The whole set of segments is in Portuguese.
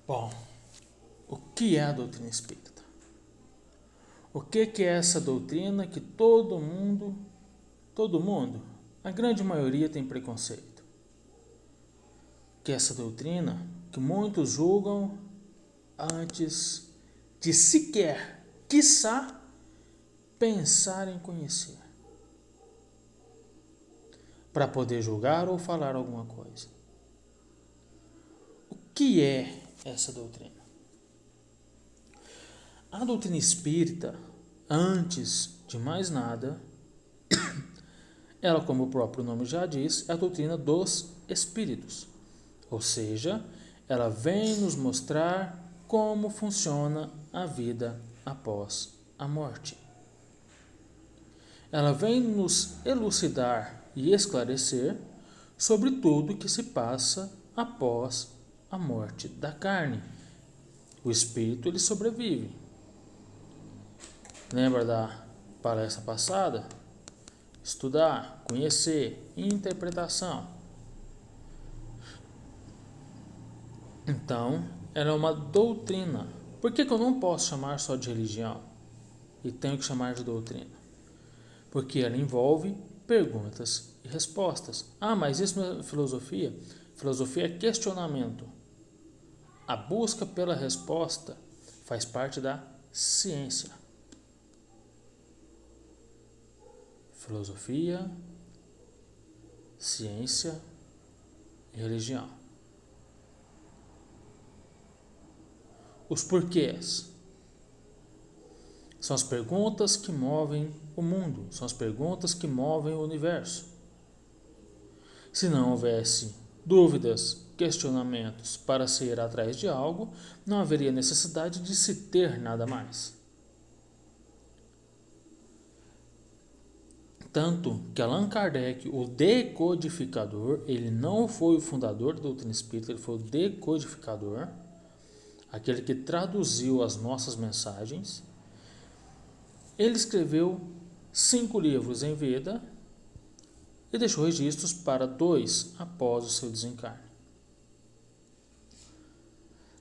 Bom, o que é a doutrina espírita? O que é essa doutrina que todo mundo, a grande maioria tem preconceito? Que é essa doutrina que muitos julgam antes de sequer, quiçá, pensar em conhecer, para poder julgar ou falar alguma coisa. O que é essa doutrina? A doutrina espírita, antes de mais nada, ela, como o próprio nome já diz, é a doutrina dos espíritos. Ou seja, ela vem nos mostrar como funciona a vida após a morte. Ela vem nos elucidar e esclarecer sobre tudo que se passa após a morte da carne. O espírito ele sobrevive. Lembra da palestra passada? Estudar, conhecer, interpretação. Então, ela é uma doutrina. Por que eu não posso chamar só de religião? E tenho que chamar de doutrina? Porque ela envolve perguntas e respostas. Ah, mas isso não é filosofia? Filosofia é questionamento. A busca pela resposta faz parte da ciência. Filosofia, ciência e religião. Os porquês são as perguntas que movem o mundo, são as perguntas que movem o universo. Se não houvesse dúvidas, questionamentos para se ir atrás de algo, não haveria necessidade de se ter nada mais. Tanto que Allan Kardec, o decodificador, ele não foi o fundador da doutrina espírita, ele foi o decodificador, aquele que traduziu as nossas mensagens. Ele escreveu 5 livros em vida e deixou registros para 2 após o seu desencarne.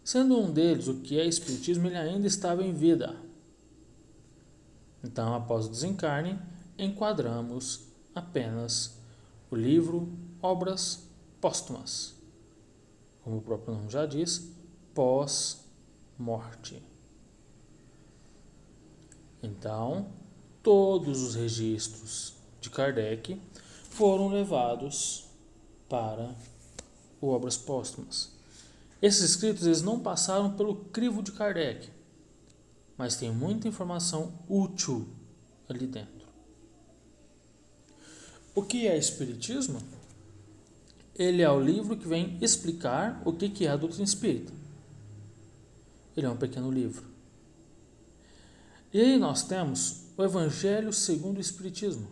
Sendo um deles o que é espiritismo, ele ainda estava em vida. Então, após o desencarne, enquadramos apenas o livro Obras Póstumas. Como o próprio nome já diz, pós-morte. Então, todos os registros de Kardec foram levados para o Obras Póstumas. Esses escritos eles não passaram pelo crivo de Kardec, mas tem muita informação útil ali dentro. O que é Espiritismo? Ele é o livro que vem explicar o que é a doutrina espírita. Ele é um pequeno livro. E aí nós temos o Evangelho segundo o Espiritismo.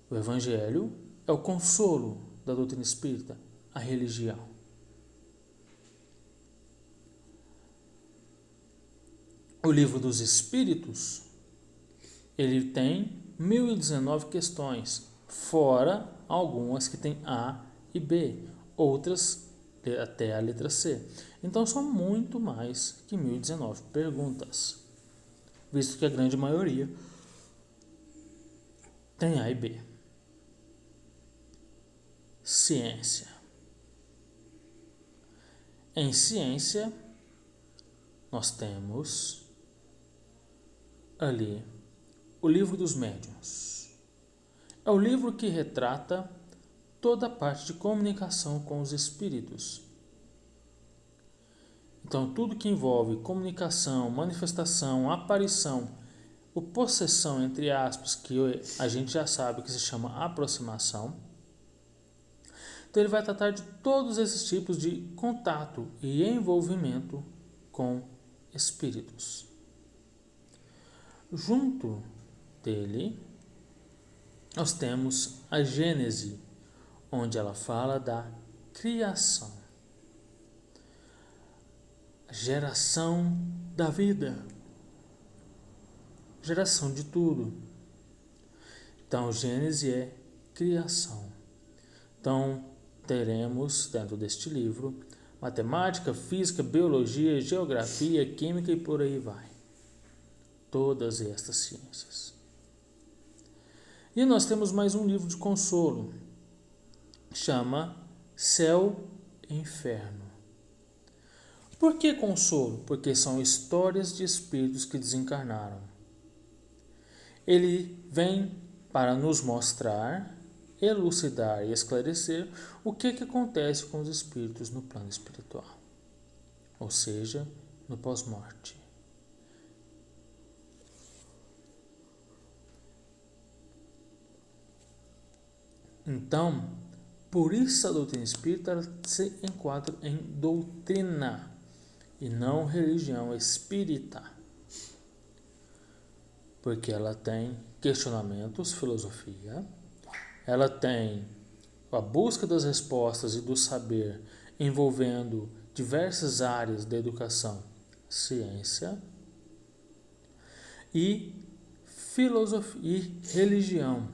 O Evangelho é o consolo da doutrina espírita, a religião. O Livro dos Espíritos, ele tem 1019 questões, fora algumas que tem A e B, outras até a letra C. Então são muito mais que 1019 perguntas, visto que a grande maioria tem A e B. Ciência. Em ciência, nós temos ali o Livro dos Médiuns. É o livro que retrata toda a parte de comunicação com os espíritos. Então, tudo que envolve comunicação, manifestação, aparição, ou possessão, entre aspas, que a gente já sabe que se chama aproximação. Então, ele vai tratar de todos esses tipos de contato e envolvimento com espíritos. Junto dele, nós temos a Gênese, onde ela fala da criação, a geração da vida, geração de tudo. Então, Gênese é criação. Então, teremos dentro deste livro matemática, física, biologia, geografia, química e por aí vai. Todas estas ciências. E nós temos mais um livro de consolo, chama Céu e Inferno. Por que consolo? Porque são histórias de espíritos que desencarnaram. Ele vem para nos mostrar, elucidar e esclarecer o que acontece com os espíritos no plano espiritual, ou seja, no pós-morte. Então, por isso a doutrina espírita se enquadra em doutrina e não religião espírita, porque ela tem questionamentos, filosofia, ela tem a busca das respostas e do saber envolvendo diversas áreas da educação, ciência e filosofia e religião,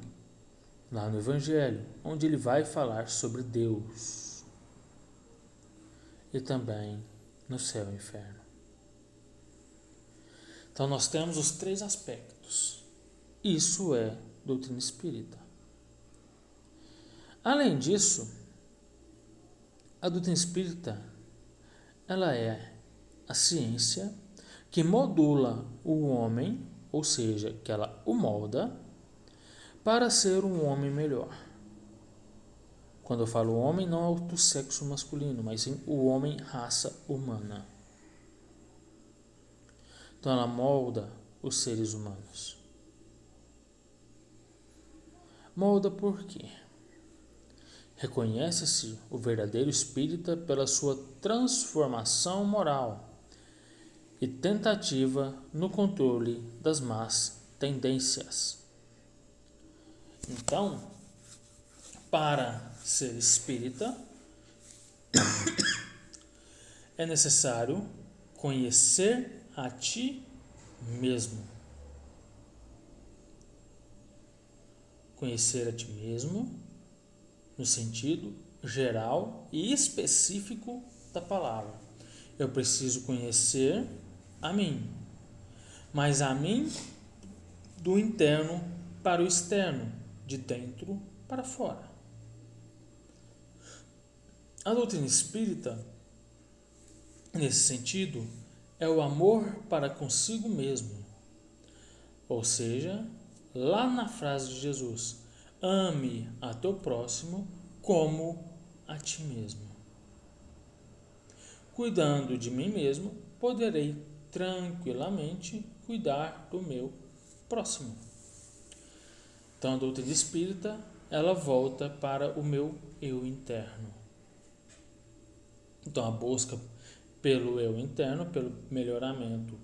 lá no Evangelho, onde ele vai falar sobre Deus e também no céu e inferno. Então nós temos os três aspectos. Isso é doutrina espírita. Além disso, a doutrina espírita, ela é a ciência que modula o homem, ou seja, que ela o molda para ser um homem melhor. Quando eu falo homem, não é do sexo masculino, mas sim o homem raça humana. Então ela molda os seres humanos. Molda por quê? Reconhece-se o verdadeiro espírita pela sua transformação moral e tentativa no controle das más tendências. Então, para ser espírita, é necessário conhecer a ti mesmo. Conhecer a ti mesmo no sentido geral e específico da palavra. Eu preciso conhecer a mim, mas a mim do interno para o externo, de dentro para fora. A doutrina espírita, nesse sentido, é o amor para consigo mesmo. Ou seja, lá na frase de Jesus, ame a teu próximo como a ti mesmo. Cuidando de mim mesmo, poderei tranquilamente cuidar do meu próximo. Então a doutrina espírita, ela volta para o meu eu interno. Então a busca pelo eu interno, pelo melhoramento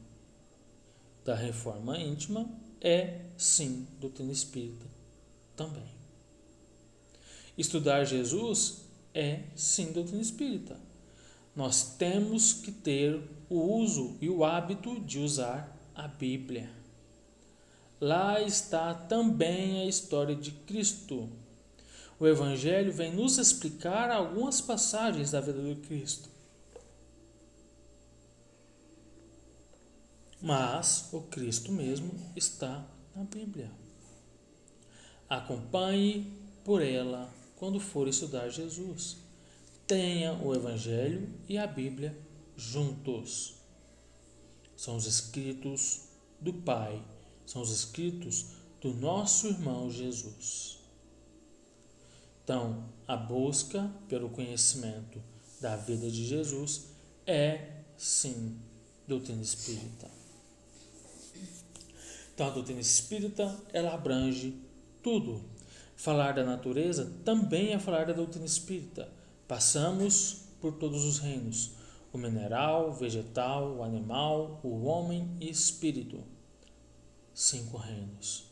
da reforma íntima, é sim doutrina espírita também. Estudar Jesus é sim doutrina espírita. Nós temos que ter o uso e o hábito de usar a Bíblia. Lá está também a história de Cristo. O Evangelho vem nos explicar algumas passagens da vida de Cristo. Mas o Cristo mesmo está na Bíblia. Acompanhe por ela quando for estudar Jesus. Tenha o Evangelho e a Bíblia juntos. São os escritos do Pai, são os escritos do nosso irmão Jesus. Então, a busca pelo conhecimento da vida de Jesus é, sim, doutrina espírita. Então, a doutrina espírita, ela abrange tudo. Falar da natureza também é falar da doutrina espírita. Passamos por todos os reinos: o mineral, o vegetal, o animal, o homem e espírito. 5 reinos.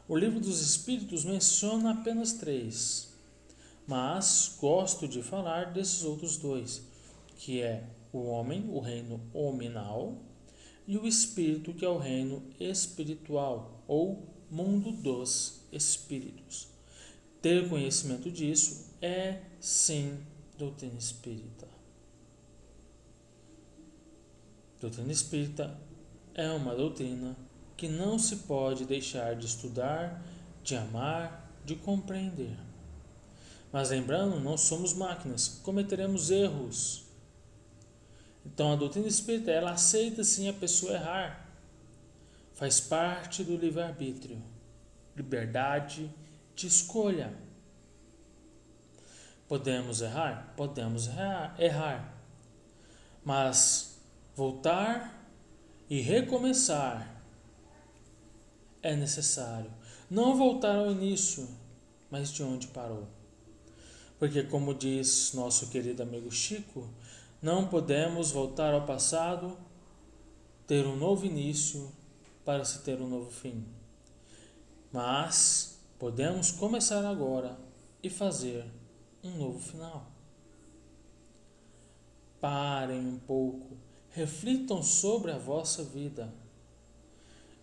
O livro dos Espíritos menciona apenas 3, mas gosto de falar desses outros 2, que é o homem, o reino hominal, e o espírito, que é o reino espiritual, ou mundo dos espíritos. Ter conhecimento disso é, sim, doutrina espírita. doutrina espírita é uma doutrina que não se pode deixar de estudar, de amar, de compreender. Mas lembrando, não somos máquinas, cometeremos erros. Então a doutrina espírita, ela aceita sim a pessoa errar. Faz parte do livre-arbítrio, liberdade de escolha. Podemos errar? Podemos errar. Mas voltar e recomeçar é necessário. Não voltar ao início, mas de onde parou. Porque, como diz nosso querido amigo Chico, não podemos voltar ao passado, ter um novo início para se ter um novo fim. Mas podemos começar agora e fazer um novo final. Parem um pouco, reflitam sobre a vossa vida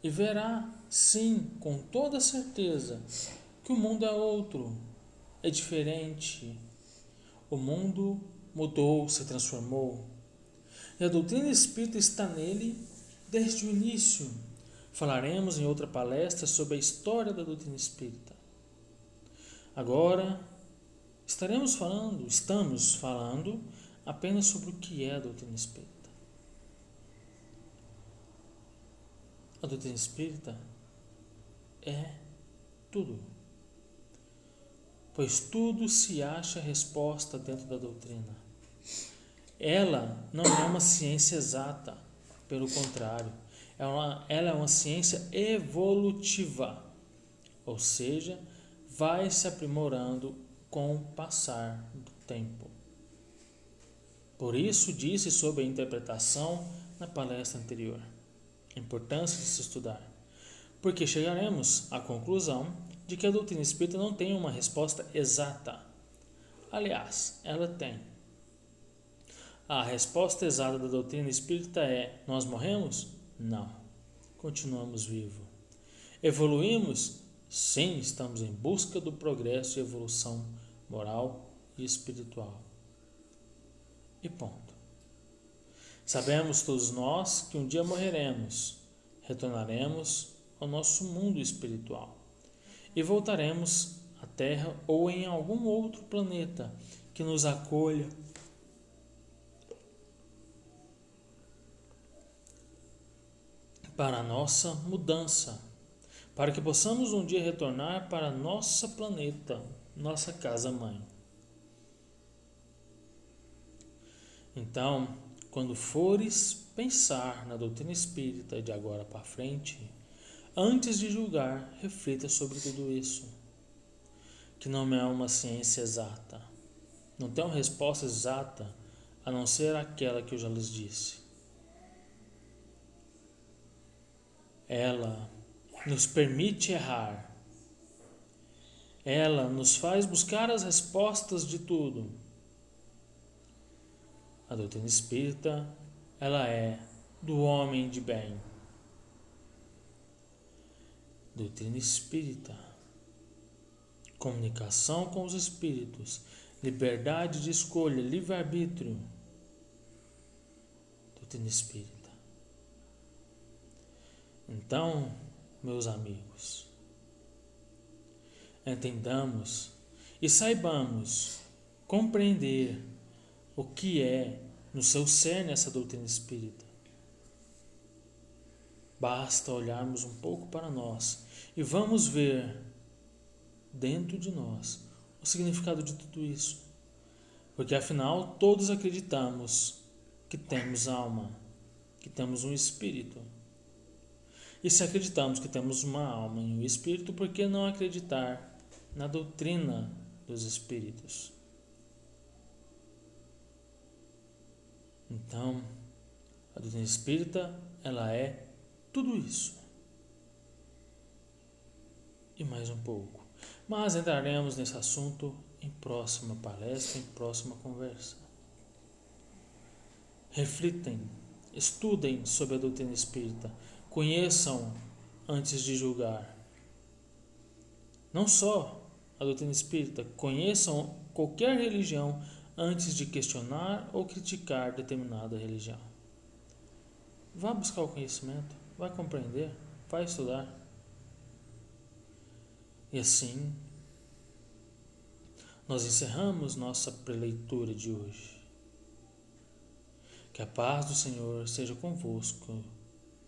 e verá, sim, com toda certeza, que o mundo é outro, é diferente. O mundo mudou, se transformou. E a doutrina espírita está nele desde o início. Falaremos em outra palestra sobre a história da doutrina espírita. Agora, estamos falando apenas sobre o que é a doutrina espírita. A doutrina espírita é tudo, pois tudo se acha resposta dentro da doutrina. Ela não é uma ciência exata, pelo contrário, ela é uma ciência evolutiva, ou seja, vai se aprimorando com o passar do tempo. Por isso disse sobre a interpretação na palestra anterior, a importância de se estudar, porque chegaremos à conclusão de que a doutrina espírita não tem uma resposta exata. Aliás, ela tem. A resposta exata da doutrina espírita é: nós morremos? Não. Continuamos vivos. Evoluímos? Sim, estamos em busca do progresso e evolução moral e espiritual. E ponto. Sabemos todos nós que um dia morreremos, retornaremos ao nosso mundo espiritual e voltaremos à Terra ou em algum outro planeta que nos acolha para a nossa mudança, para que possamos um dia retornar para nosso planeta, nossa casa-mãe. Então, quando fores pensar na doutrina espírita de agora para frente, antes de julgar, reflita sobre tudo isso, que não é uma ciência exata, não tem uma resposta exata a não ser aquela que eu já lhes disse. Ela nos permite errar, ela nos faz buscar as respostas de tudo. A doutrina espírita, ela é do homem de bem. Doutrina espírita, comunicação com os espíritos, liberdade de escolha, livre-arbítrio. Doutrina espírita. Então, meus amigos, entendamos e saibamos compreender o que é no seu cerne essa doutrina espírita. Basta olharmos um pouco para nós e vamos ver dentro de nós o significado de tudo isso. Porque afinal todos acreditamos que temos alma, que temos um espírito. E se acreditamos que temos uma alma e um espírito, por que não acreditar na doutrina dos espíritos? Então, a doutrina espírita, ela é tudo isso. E mais um pouco. Mas entraremos nesse assunto em próxima palestra, em próxima conversa. Reflitem, estudem sobre a doutrina espírita, conheçam antes de julgar. Não só a doutrina espírita, conheçam qualquer religião antes de questionar ou criticar determinada religião. Vá buscar o conhecimento, vai compreender, vai estudar. E assim, nós encerramos nossa preleitura de hoje. Que a paz do Senhor seja convosco,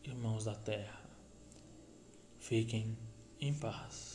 irmãos da terra. Fiquem em paz.